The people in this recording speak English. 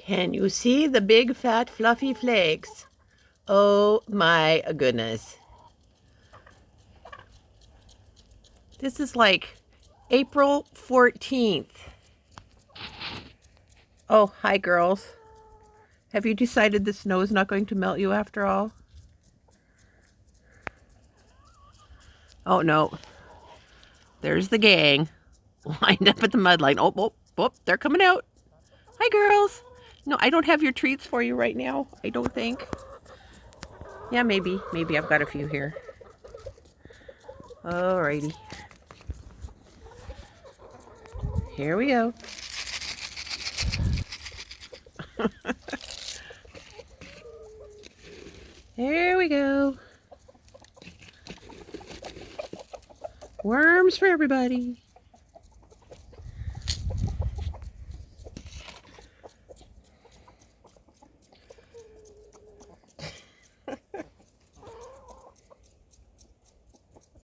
Can you see the big fat fluffy flakes? Oh my goodness. This is like April 14th. Oh, hi girls. Have you decided the snow is not going to melt you after all? Oh no. There's the gang lined up at the mud line. Oh, they're coming out. Hi girls. No, I don't have your treats for you right now. I don't think. Yeah, maybe. Maybe I've got a few here. Alrighty. Here we go. Here we go. Worms for everybody.